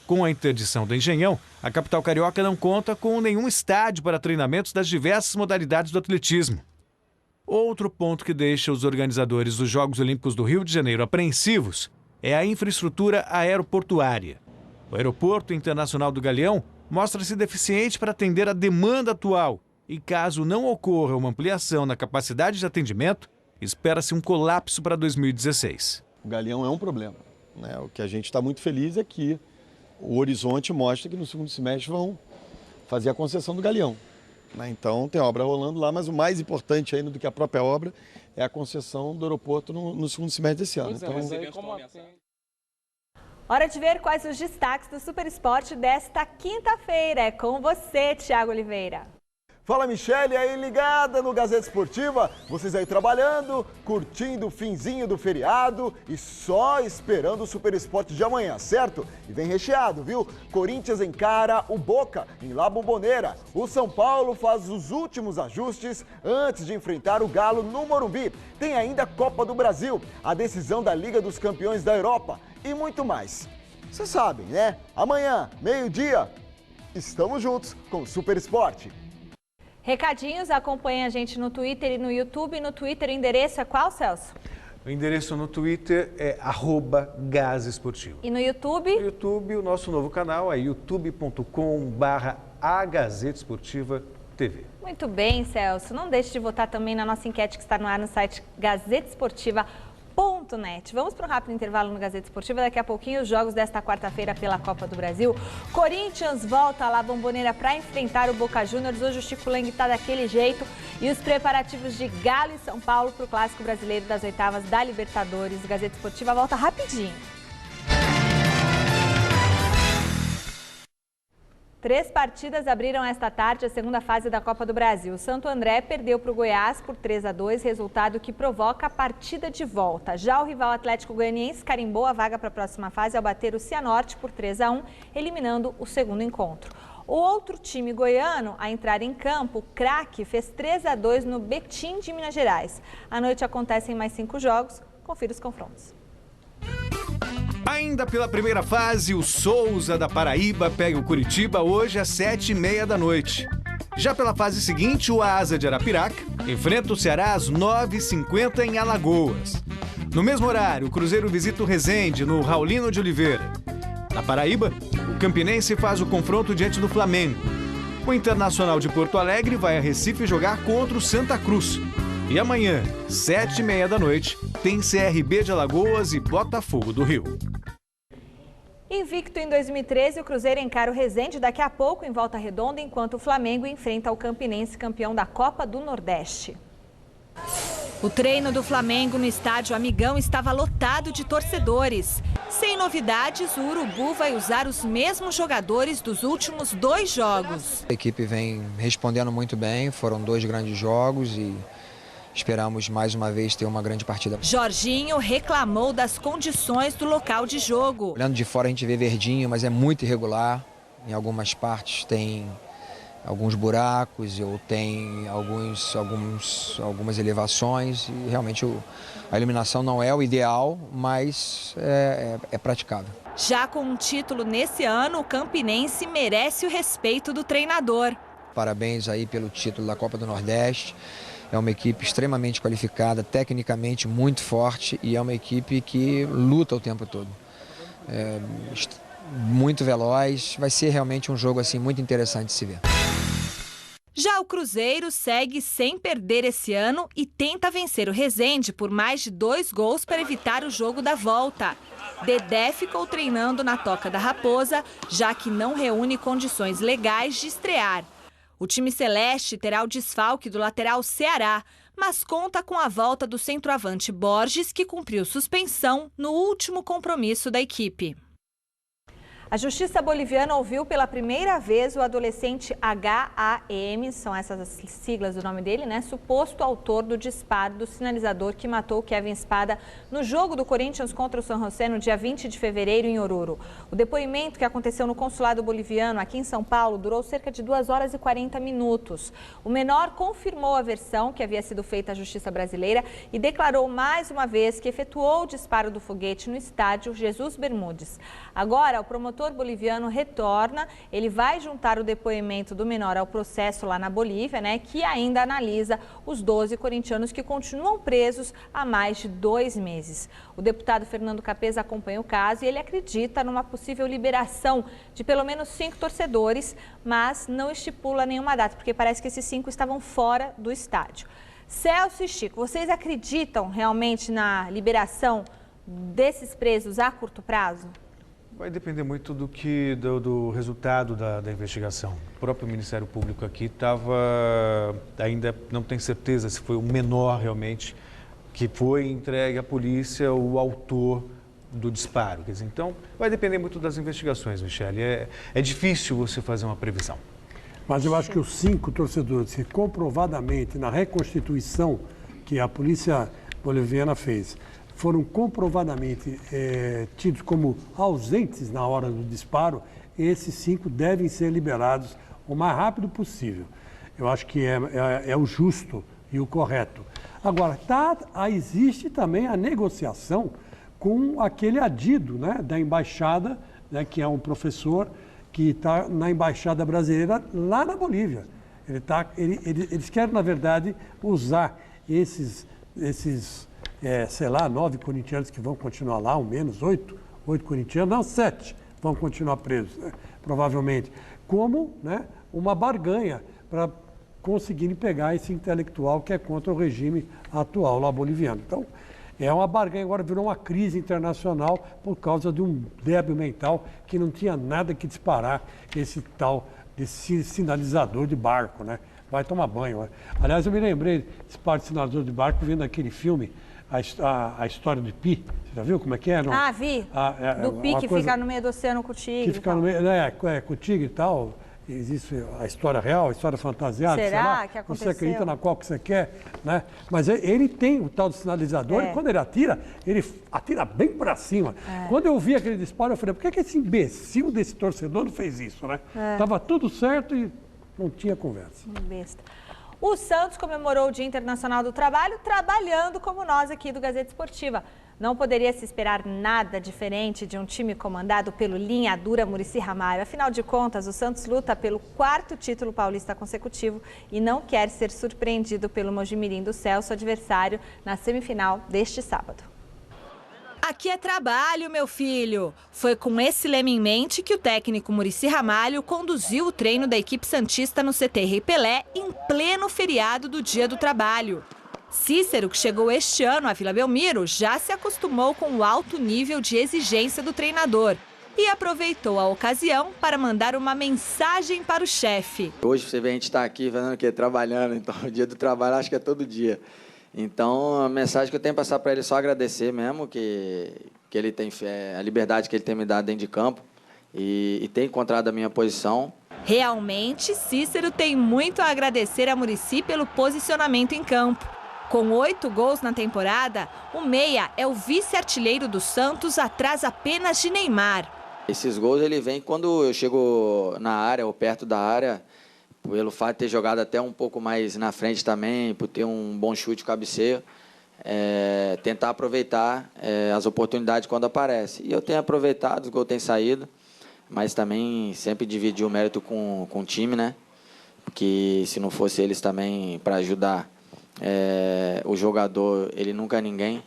Com a interdição do Engenhão, a capital carioca não conta com nenhum estádio para treinamentos das diversas modalidades do atletismo. Outro ponto que deixa os organizadores dos Jogos Olímpicos do Rio de Janeiro apreensivos é a infraestrutura aeroportuária. O Aeroporto Internacional do Galeão mostra-se deficiente para atender a demanda atual e, caso não ocorra uma ampliação na capacidade de atendimento, espera-se um colapso para 2016. O Galeão é um problema, né? O que a gente está muito feliz é que o horizonte mostra que no segundo semestre vão fazer a concessão do Galeão, né? Então tem obra rolando lá, mas o mais importante ainda do que a própria obra é a concessão do aeroporto no segundo semestre desse ano. Hora de ver quais os destaques do Super Esporte desta quinta-feira. É com você, Thiago Oliveira. Fala, Michele, aí ligada no Gazeta Esportiva. Vocês aí trabalhando, curtindo o finzinho do feriado e só esperando o Super Esporte de amanhã, certo? E vem recheado, viu? Corinthians encara o Boca em La Bombonera. O São Paulo faz os últimos ajustes antes de enfrentar o Galo no Morumbi. Tem ainda a Copa do Brasil, a decisão da Liga dos Campeões da Europa e muito mais. Vocês sabem, né? Amanhã, meio-dia, estamos juntos com o Super Esporte. Recadinhos, acompanhem a gente no Twitter e no YouTube. No Twitter o endereço é qual, Celso? O endereço no Twitter é @gazesportivo. E no YouTube? No YouTube, o nosso novo canal é youtube.com/AgazeteEsportiva.tv. Muito bem, Celso. Não deixe de votar também na nossa enquete que está no ar no site gazetesportiva.net. Vamos para um rápido intervalo no Gazeta Esportiva. Daqui a pouquinho, os jogos desta quarta-feira pela Copa do Brasil. Corinthians volta lá à Bombonera para enfrentar o Boca Juniors. Hoje o Chico Lengue está daquele jeito. E os preparativos de Galo e São Paulo para o Clássico Brasileiro das oitavas da Libertadores. O Gazeta Esportiva volta rapidinho. 3 partidas abriram esta tarde a segunda fase da Copa do Brasil. O Santo André perdeu para o Goiás por 3-2, resultado que provoca a partida de volta. Já o rival Atlético Goianiense carimbou a vaga para a próxima fase ao bater o Cianorte por 3-1, eliminando o segundo encontro. O outro time goiano a entrar em campo, o Craque, fez 3-2 no Betim de Minas Gerais. À noite acontecem mais 5 jogos. Confira os confrontos. Ainda pela primeira fase, o Souza da Paraíba pega o Curitiba hoje às 7h30 da noite. Já pela fase seguinte, o Asa de Arapiraca enfrenta o Ceará às 9h50 em Alagoas. No mesmo horário, o Cruzeiro visita o Resende, no Raulino de Oliveira. Na Paraíba, o Campinense faz o confronto diante do Flamengo. O Internacional de Porto Alegre vai a Recife jogar contra o Santa Cruz. E amanhã, 7h30 da noite, tem CRB de Alagoas e Botafogo do Rio. Invicto em 2013, o Cruzeiro encara o Resende daqui a pouco em Volta Redonda, enquanto o Flamengo enfrenta o Campinense, campeão da Copa do Nordeste. O treino do Flamengo no estádio Amigão estava lotado de torcedores. Sem novidades, o Urubu vai usar os mesmos jogadores dos últimos 2 jogos. A equipe vem respondendo muito bem, foram 2 grandes jogos e esperamos mais uma vez ter uma grande partida. Jorginho reclamou das condições do local de jogo. Olhando de fora a gente vê verdinho, mas é muito irregular. Em algumas partes tem alguns buracos ou tem algumas elevações. E realmente a iluminação não é o ideal, mas é praticável. Já com um título nesse ano, o Campinense merece o respeito do treinador. Parabéns aí pelo título da Copa do Nordeste. É uma equipe extremamente qualificada, tecnicamente muito forte e é uma equipe que luta o tempo todo. Muito veloz, vai ser realmente um jogo assim muito interessante de se ver. Já o Cruzeiro segue sem perder esse ano e tenta vencer o Resende por mais de 2 gols para evitar o jogo da volta. Dedé ficou treinando na Toca da Raposa, já que não reúne condições legais de estrear. O time celeste terá o desfalque do lateral Ceará, mas conta com a volta do centroavante Borges, que cumpriu suspensão no último compromisso da equipe. A Justiça boliviana ouviu pela primeira vez o adolescente HAM, são essas siglas do nome dele, né? Suposto autor do disparo do sinalizador que matou Kevin Espada no jogo do Corinthians contra o San José no dia 20 de fevereiro em Oruro. O depoimento que aconteceu no consulado boliviano aqui em São Paulo durou cerca de 2 horas e 40 minutos. O menor confirmou a versão que havia sido feita à Justiça brasileira e declarou mais uma vez que efetuou o disparo do foguete no estádio Jesus Bermudes. Agora, o promotor boliviano retorna, ele vai juntar o depoimento do menor ao processo lá na Bolívia, né, que ainda analisa os 12 corintianos que continuam presos há mais de 2 meses. O deputado Fernando Capesa acompanha o caso e ele acredita numa possível liberação de pelo menos 5 torcedores, mas não estipula nenhuma data, porque parece que esses 5 estavam fora do estádio. Celso e Chico, vocês acreditam realmente na liberação desses presos a curto prazo? Vai depender muito do resultado da investigação. O próprio Ministério Público aqui ainda não tem certeza se foi o menor realmente que foi entregue à polícia o autor do disparo. Quer dizer, então, vai depender muito das investigações, Michele. É difícil você fazer uma previsão. Mas eu acho que os 5 torcedores que comprovadamente na reconstituição que a polícia boliviana fez, foram comprovadamente tidos como ausentes na hora do disparo, esses 5 devem ser liberados o mais rápido possível. Eu acho que é o justo e o correto. Agora, existe também a negociação com aquele adido, né, da embaixada, né, que é um professor que está na embaixada brasileira lá na Bolívia. Eles querem, na verdade, usar esses sei lá, 9 corintianos que vão continuar lá, ao menos 8 corintianos, não, 7 vão continuar presos, né, provavelmente, como, né, uma barganha para conseguirem pegar esse intelectual que é contra o regime atual lá boliviano. Então, é uma barganha, agora virou uma crise internacional por causa de um débil mental que não tinha nada que disparar desse sinalizador de barco, né? Vai tomar banho. Né? Aliás, eu me lembrei desse par de sinalizador de barco vendo aquele filme, a história do Pi. Você já viu como é que é? Não? Ah, vi. Do Pi que fica no meio do oceano com o tigre. Que fica no meio, com o tigre e tal. Existe a história real, a história fantasiada. Será que aconteceu? Você acredita na qual que você quer, né? Mas ele tem o tal do sinalizador e quando ele atira bem para cima. Quando eu vi aquele disparo, eu falei, por que esse imbecil desse torcedor não fez isso, né? Tava tudo certo e não tinha conversa. Besta. O Santos comemorou o Dia Internacional do Trabalho trabalhando como nós aqui do Gazeta Esportiva. Não poderia se esperar nada diferente de um time comandado pelo linha dura Muricy Ramalho. Afinal de contas, o Santos luta pelo 4º título paulista consecutivo e não quer ser surpreendido pelo Mojimirim do Celso, adversário, na semifinal deste sábado. Aqui é trabalho, meu filho. Foi com esse lema em mente que o técnico Muricy Ramalho conduziu o treino da equipe santista no CT Rei Pelé em pleno feriado do Dia do Trabalho. Cícero, que chegou este ano à Vila Belmiro, já se acostumou com o alto nível de exigência do treinador e aproveitou a ocasião para mandar uma mensagem para o chefe. Hoje você vê a gente estar aqui fazendo o quê? Trabalhando, então o dia do trabalho acho que é todo dia. Então a mensagem que eu tenho que passar para ele é só agradecer mesmo, que ele tem a liberdade que ele tem me dado dentro de campo e tem encontrado a minha posição. Realmente, Cícero tem muito a agradecer a Muricy pelo posicionamento em campo. Com 8 gols na temporada, o meia é o vice-artilheiro do Santos, atrás apenas de Neymar. Esses gols ele vem quando eu chego na área ou perto da área, pelo fato de ter jogado até um pouco mais na frente também, por ter um bom chute de cabeceio, tentar aproveitar as oportunidades quando aparecem. E eu tenho aproveitado, os gols têm saído, mas também sempre dividi o mérito com o time, né? Porque se não fosse eles também para ajudar o jogador, ele nunca é ninguém.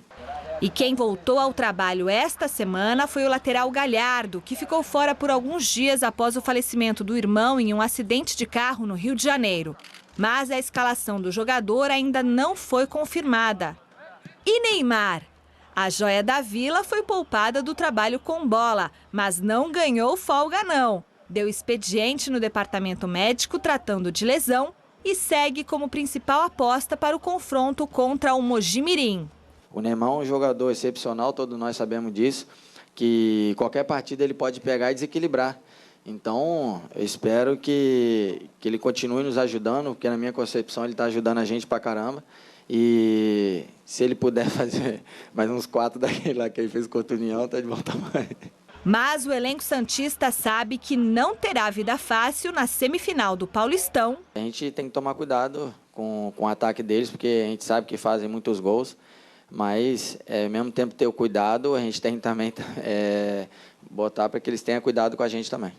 E quem voltou ao trabalho esta semana foi o lateral Galhardo, que ficou fora por alguns dias após o falecimento do irmão em um acidente de carro no Rio de Janeiro. Mas a escalação do jogador ainda não foi confirmada. E Neymar? A joia da Vila foi poupada do trabalho com bola, mas não ganhou folga não. Deu expediente no departamento médico tratando de lesão e segue como principal aposta para o confronto contra o Mojimirim. O Neymar é um jogador excepcional, todos nós sabemos disso, que qualquer partida ele pode pegar e desequilibrar. Então, eu espero que ele continue nos ajudando, porque na minha concepção ele está ajudando a gente pra caramba. E se ele puder fazer mais uns 4 daquele lá que ele fez contra o União, tá de bom tamanho. Mas o elenco santista sabe que não terá vida fácil na semifinal do Paulistão. A gente tem que tomar cuidado com o ataque deles, porque a gente sabe que fazem muitos gols. Mas, ao mesmo tempo, ter o cuidado, a gente tem que também botar para que eles tenham cuidado com a gente também.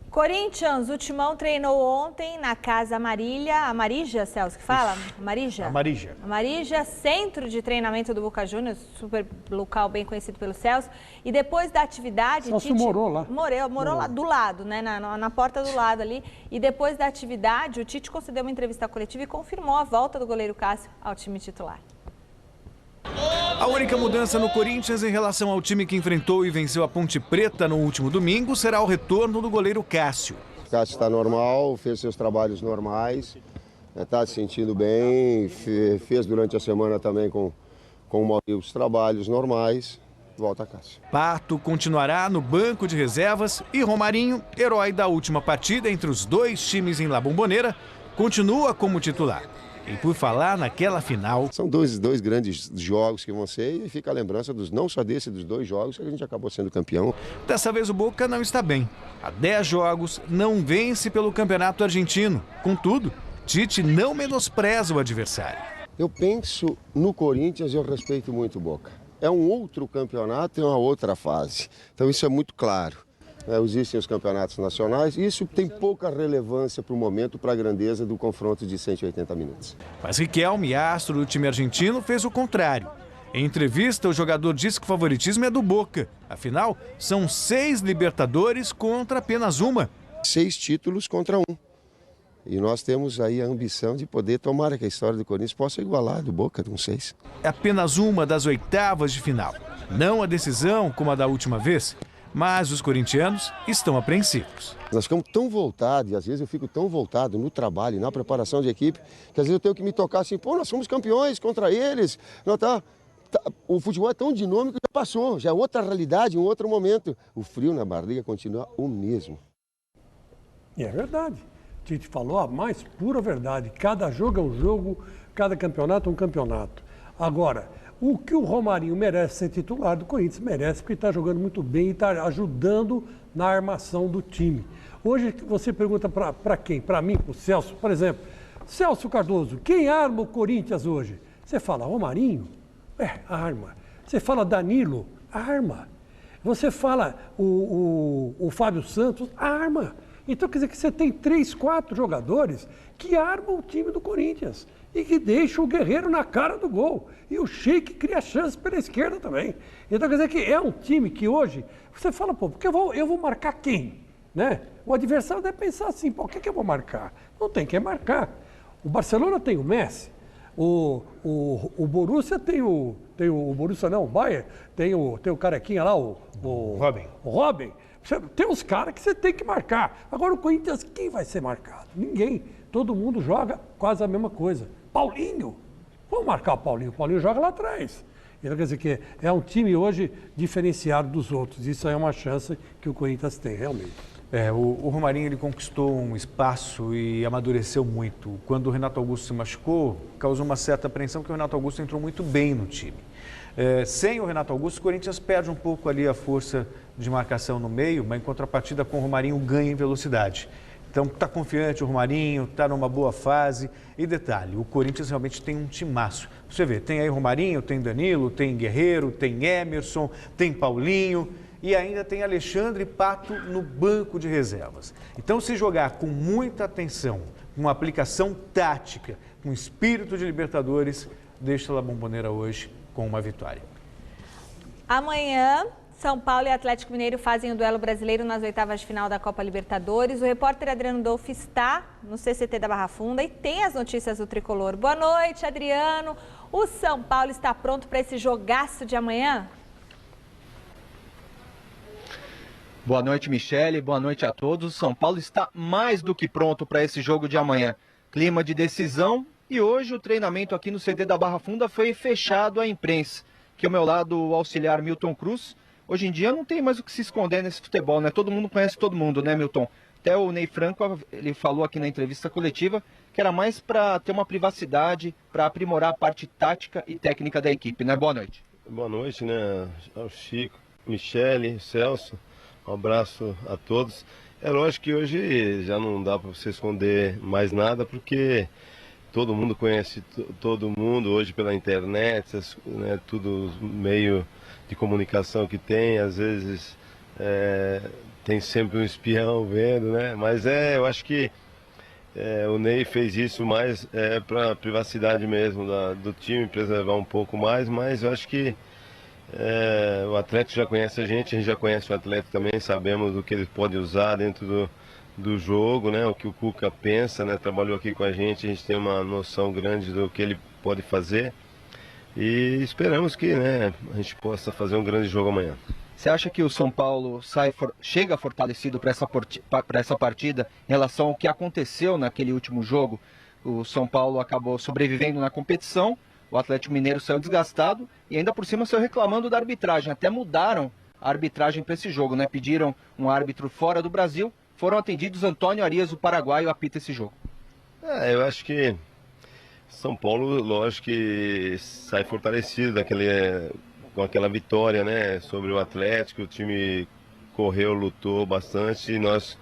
Corinthians, o Timão treinou ontem na Casa Amarija, Celso, que fala? Amarija, centro de treinamento do Boca Juniors, super local bem conhecido pelo Celso. E depois da atividade... Celso morou lá. Morou lá do lado, né, na porta do lado ali. E depois da atividade, o Tite concedeu uma entrevista coletiva e confirmou a volta do goleiro Cássio ao time titular. A única mudança no Corinthians em relação ao time que enfrentou e venceu a Ponte Preta no último domingo será o retorno do goleiro Cássio. O Cássio está normal, fez seus trabalhos normais, está se sentindo bem, fez durante a semana também com o Maurício os trabalhos normais. Volta a Cássio. Pato continuará no banco de reservas e Romarinho, herói da última partida entre os dois times em La Bombonera, continua como titular. E por falar naquela final... São dois grandes jogos que vão ser e fica a lembrança não só dos 2 jogos que a gente acabou sendo campeão. Dessa vez o Boca não está bem. Há 10 jogos, não vence pelo Campeonato Argentino. Contudo, Tite não menospreza o adversário. Eu penso no Corinthians e eu respeito muito o Boca. É um outro campeonato e uma outra fase. Então isso é muito claro. Existem os campeonatos nacionais e isso tem pouca relevância para o momento, para a grandeza do confronto de 180 minutos. Mas Riquelme, astro do time argentino, fez o contrário. Em entrevista, o jogador disse que o favoritismo é do Boca. Afinal, são 6 Libertadores contra apenas uma. 6 títulos contra 1. E nós temos aí a ambição de poder, tomara que a história do Corinthians possa igualar a do Boca, de 6. É apenas uma das 8avas de final. Não a decisão como a da última vez. Mas os corintianos estão apreensivos. Nós ficamos tão voltados, e às vezes eu fico tão voltado no trabalho, na preparação de equipe, que às vezes eu tenho que me tocar assim, nós somos campeões contra eles. Não, o futebol é tão dinâmico que já passou, já é outra realidade, um outro momento. O frio na barriga continua o mesmo. E é verdade. Tite falou a mais pura verdade. Cada jogo é um jogo, cada campeonato é um campeonato. Agora... O que o Romarinho merece ser titular do Corinthians, merece, porque está jogando muito bem e está ajudando na armação do time. Hoje você pergunta para quem? Para mim, para o Celso, por exemplo. Celso Cardoso, quem arma o Corinthians hoje? Você fala Romarinho? Arma. Você fala Danilo? Arma. Você fala o Fábio Santos? Arma. Então quer dizer que você tem 3, 4 jogadores que armam o time do Corinthians. E que deixa o Guerreiro na cara do gol. E o Sheik cria chance pela esquerda também. Então quer dizer que é um time que hoje, você fala, porque eu vou marcar quem? Né? O adversário deve pensar assim, o que eu vou marcar? Não tem quem marcar. O Barcelona tem o Messi, o Borussia tem o Borussia não, o Bayern, tem o carequinha lá, o Robin. Tem uns caras que você tem que marcar. Agora o Corinthians, quem vai ser marcado? Ninguém. Todo mundo joga quase a mesma coisa. Paulinho, vamos marcar o Paulinho joga lá atrás. Então quer dizer que é um time hoje diferenciado dos outros. Isso aí é uma chance que o Corinthians tem, realmente. O Romarinho ele conquistou um espaço e amadureceu muito. Quando o Renato Augusto se machucou, causou uma certa apreensão que o Renato Augusto entrou muito bem no time. Sem o Renato Augusto, o Corinthians perde um pouco ali a força de marcação no meio, mas em contrapartida com o Romarinho ganha em velocidade. Então está confiante o Romarinho, está numa boa fase. E detalhe, o Corinthians realmente tem um timaço. Você vê, tem aí Romarinho, tem Danilo, tem Guerreiro, tem Emerson, tem Paulinho e ainda tem Alexandre Pato no banco de reservas. Então se jogar com muita atenção, com uma aplicação tática, com espírito de Libertadores, deixa a La Bombonera hoje com uma vitória. Amanhã, São Paulo e Atlético Mineiro fazem o duelo brasileiro nas 8avas de final da Copa Libertadores. O repórter Adriano Dolfi está no CCT da Barra Funda e tem as notícias do Tricolor. Boa noite, Adriano. O São Paulo está pronto para esse jogaço de amanhã? Boa noite, Michele. Boa noite a todos. O São Paulo está mais do que pronto para esse jogo de amanhã. Clima de decisão e hoje o treinamento aqui no CT da Barra Funda foi fechado à imprensa. Aqui ao meu lado o auxiliar Milton Cruz. Hoje em dia não tem mais o que se esconder nesse futebol, né? Todo mundo conhece todo mundo, né, Milton? Até o Ney Franco, ele falou aqui na entrevista coletiva que era mais para ter uma privacidade, para aprimorar a parte tática e técnica da equipe, né? Boa noite. Boa noite, né? Ao Chico, Michele, Celso, um abraço a todos. É lógico que hoje já não dá para você esconder mais nada, porque todo mundo conhece todo mundo hoje pela internet, né? Tudo meio de comunicação que tem, às vezes tem sempre um espião vendo, né? Mas eu acho que o Ney fez isso mais para a privacidade mesmo do time, preservar um pouco mais, mas eu acho que o Atlético já conhece a gente já conhece o Atlético também, sabemos o que ele pode usar dentro do jogo, né? O que o Cuca pensa, né? Trabalhou aqui com a gente tem uma noção grande do que ele pode fazer e esperamos que, né, a gente possa fazer um grande jogo amanhã. Você acha que o São Paulo chega fortalecido para essa partida em relação ao que aconteceu naquele último jogo? O São Paulo acabou sobrevivendo na competição, o Atlético Mineiro saiu desgastado e ainda por cima saiu reclamando da arbitragem. Até mudaram a arbitragem para esse jogo, né? Pediram um árbitro fora do Brasil, foram atendidos. Antônio Arias, o paraguaio, apita esse jogo. Eu acho que São Paulo, lógico que sai fortalecido com aquela vitória, né, sobre o Atlético. O time correu, lutou bastante e nós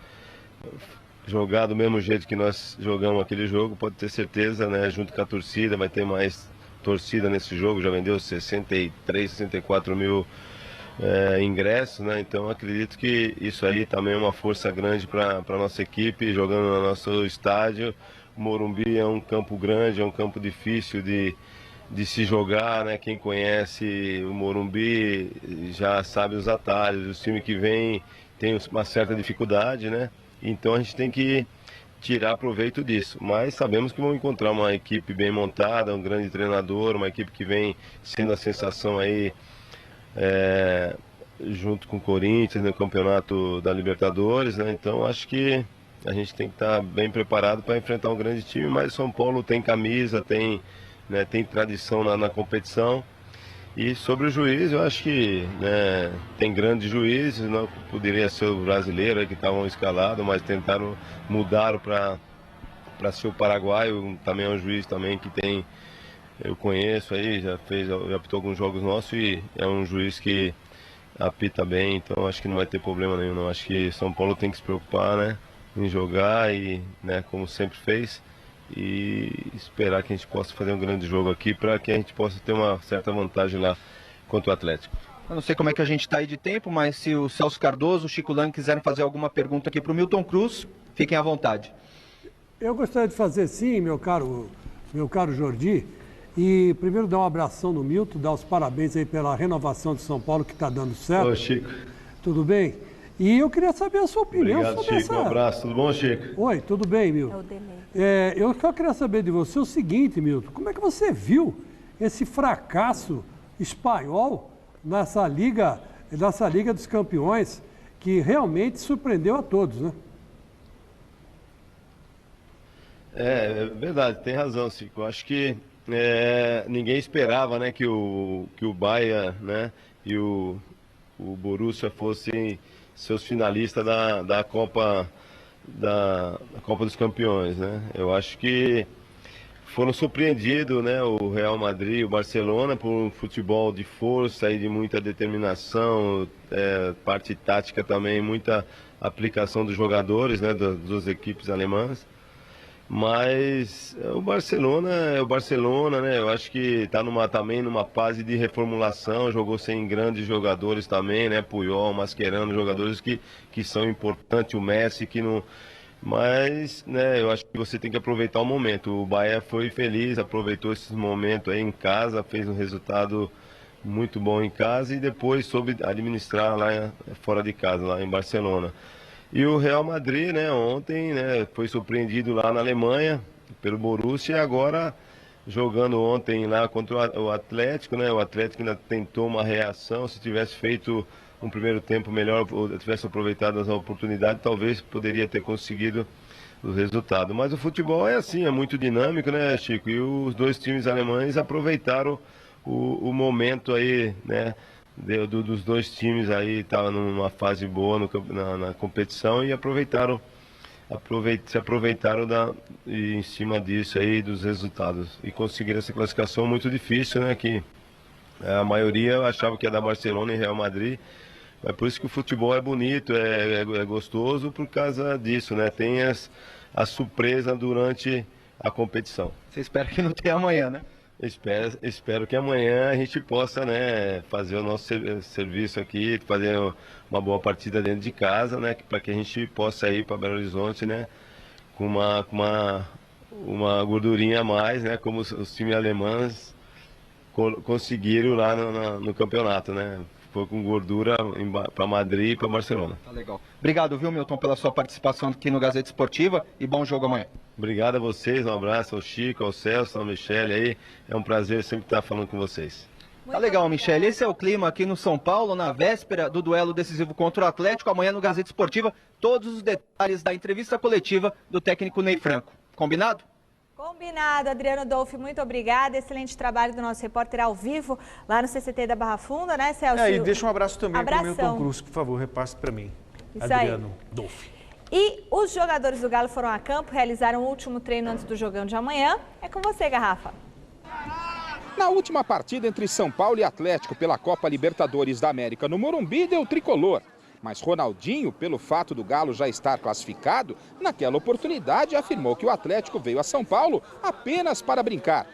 jogar do mesmo jeito que nós jogamos aquele jogo, pode ter certeza, né, junto com a torcida, vai ter mais torcida nesse jogo, já vendeu 63, 64 mil ingressos, né? Então acredito que isso aí também é uma força grande para a nossa equipe, jogando no nosso estádio. O Morumbi é um campo grande, é um campo difícil de se jogar, né? Quem conhece o Morumbi já sabe os atalhos, o time que vem tem uma certa dificuldade, né? Então a gente tem que tirar proveito disso, mas sabemos que vamos encontrar uma equipe bem montada, um grande treinador, uma equipe que vem sendo a sensação aí junto com o Corinthians no campeonato da Libertadores, né? Então acho que a gente tem que estar bem preparado para enfrentar um grande time, mas São Paulo tem camisa, tem tradição na competição. E sobre o juiz, eu acho que, né, tem grandes juízes, não poderia ser o brasileiro que estavam escalados, mas tentaram mudar para ser o paraguaio, também é um juiz também que tem, eu conheço aí, já apitou alguns jogos nossos e é um juiz que apita bem, então acho que não vai ter problema nenhum, não. Acho que São Paulo tem que se preocupar, né, em jogar e, né, como sempre fez, e esperar que a gente possa fazer um grande jogo aqui para que a gente possa ter uma certa vantagem lá contra o Atlético. Eu não sei como é que a gente está aí de tempo, mas se o Celso Cardoso, o Chico Lang quiserem fazer alguma pergunta aqui para o Milton Cruz, fiquem à vontade. Eu gostaria de fazer sim, meu caro Jordi, e primeiro dar um abração no Milton, dar os parabéns aí pela renovação de São Paulo que está dando certo. Ô, Chico. Tudo bem? E eu queria saber a sua opinião. Obrigado, sobre Chico. Um abraço. Tudo bom, Chico? Oi, tudo bem, Milton? Eu só queria saber de você o seguinte, Milton. Como é que você viu esse fracasso espanhol nessa Liga dos Campeões, que realmente surpreendeu a todos, né? É verdade, tem razão, Chico. Eu acho que ninguém esperava, né, que o Bahia, né, e o Borussia fossem seus finalistas da Copa dos Campeões, né? Eu acho que foram surpreendidos, né, o Real Madrid e o Barcelona por um futebol de força e de muita determinação, parte tática também, muita aplicação dos jogadores, né, das equipes alemãs. Mas o Barcelona é o Barcelona, né? Eu acho que está também numa fase de reformulação, jogou sem grandes jogadores também, né? Puyol, Mascherano, jogadores que são importantes, o Messi que não... Mas, né, eu acho que você tem que aproveitar o momento. O Bahia foi feliz, aproveitou esse momento aí em casa, fez um resultado muito bom em casa e depois soube administrar lá fora de casa, lá em Barcelona. E o Real Madrid, né, ontem, né, foi surpreendido lá na Alemanha pelo Borussia e agora jogando ontem lá contra o Atlético, né, o Atlético ainda tentou uma reação, se tivesse feito um primeiro tempo melhor, ou tivesse aproveitado as oportunidades, talvez poderia ter conseguido o resultado. Mas o futebol é assim, é muito dinâmico, né, Chico? E os dois times alemães aproveitaram o momento aí, né, dos dois times aí, estavam numa fase boa na competição e se aproveitaram em cima disso aí, dos resultados. E conseguiram essa classificação muito difícil, né, que a maioria achava que ia dar Barcelona e Real Madrid. É por isso que o futebol é bonito, é gostoso por causa disso, né? Tem a surpresa durante a competição. Você espera que não tenha amanhã, né? Espero que amanhã a gente possa, né, fazer o nosso serviço aqui, fazer uma boa partida dentro de casa, né, para que a gente possa ir para Belo Horizonte, né, com uma gordurinha a mais, né, como os times alemães conseguiram lá no campeonato, né? Foi com gordura para Madrid e para Barcelona. Tá legal. Obrigado, viu, Milton, pela sua participação aqui no Gazeta Esportiva e bom jogo amanhã. Obrigado a vocês, um abraço ao Chico, ao Celso, ao Michele aí. É um prazer sempre estar falando com vocês. Tá legal, Michele. Esse é o clima aqui no São Paulo, na véspera do duelo decisivo contra o Atlético. Amanhã no Gazeta Esportiva, todos os detalhes da entrevista coletiva do técnico Ney Franco. Combinado? Combinado, Adriano Dolfi, muito obrigada. Excelente trabalho do nosso repórter ao vivo lá no CCT da Barra Funda, né, Celso? E deixa um abraço também para o Milton Cruz, por favor, repasse para mim. Isso Adriano aí. Dolfi. E os jogadores do Galo foram a campo, realizaram o último treino antes do jogão de amanhã. É com você, Garrafa. Na última partida entre São Paulo e Atlético pela Copa Libertadores da América no Morumbi, deu tricolor. Mas Ronaldinho, pelo fato do Galo já estar classificado, naquela oportunidade afirmou que o Atlético veio a São Paulo apenas para brincar.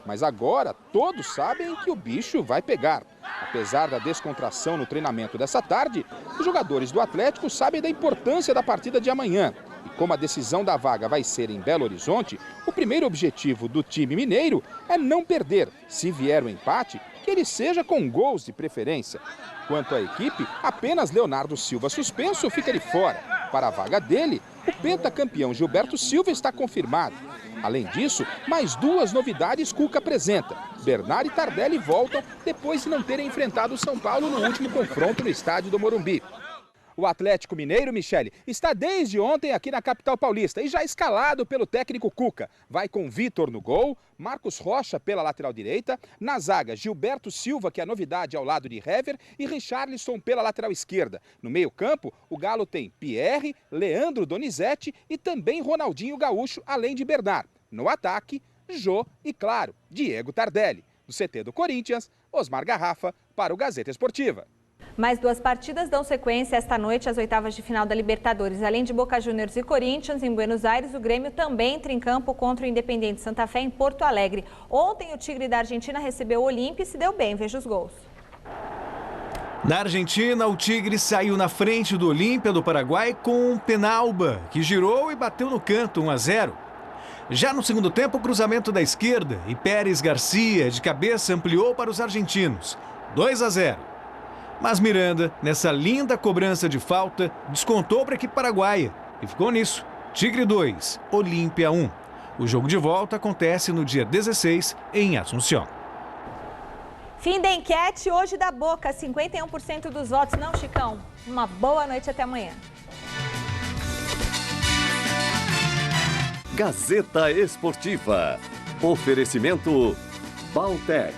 Mas agora todos sabem que o bicho vai pegar. Apesar da descontração no treinamento dessa tarde, os jogadores do Atlético sabem da importância da partida de amanhã. E como a decisão da vaga vai ser em Belo Horizonte, o primeiro objetivo do time mineiro é não perder. Se vier o empate, que ele seja com gols de preferência. Quanto à equipe, apenas Leonardo Silva suspenso fica de fora. Para a vaga dele, o pentacampeão Gilberto Silva está confirmado. Além disso, mais duas novidades Cuca apresenta. Bernard e Tardelli voltam depois de não terem enfrentado o São Paulo no último confronto no estádio do Morumbi. O Atlético Mineiro, Michele, está desde ontem aqui na capital paulista e já escalado pelo técnico Cuca. Vai com Vitor no gol, Marcos Rocha pela lateral direita, na zaga Gilberto Silva, que é a novidade ao lado de Hever, e Richarlison pela lateral esquerda. No meio-campo, o Galo tem Pierre, Leandro Donizete e também Ronaldinho Gaúcho, além de Bernard. No ataque, Jô e, claro, Diego Tardelli. Do CT do Corinthians, Osmar Garrafa para o Gazeta Esportiva. Mais duas partidas dão sequência esta noite às oitavas de final da Libertadores. Além de Boca Juniors e Corinthians, em Buenos Aires, o Grêmio também entra em campo contra o Independiente Santa Fé em Porto Alegre. Ontem, o Tigre da Argentina recebeu o Olímpia e se deu bem. Veja os gols. Na Argentina, o Tigre saiu na frente do Olímpia do Paraguai com um Penalba, que girou e bateu no canto, 1-0. Já no segundo tempo, o cruzamento da esquerda e Pérez Garcia, de cabeça, ampliou para os argentinos, 2-0. Mas Miranda, nessa linda cobrança de falta, descontou para a equipe paraguaia. E ficou nisso. Tigre 2, Olímpia 1. O jogo de volta acontece no dia 16, em Assunção. Fim da enquete hoje da Boca. 51% dos votos. Não, Chicão? Uma boa noite, até amanhã. Gazeta Esportiva. Oferecimento Baltec.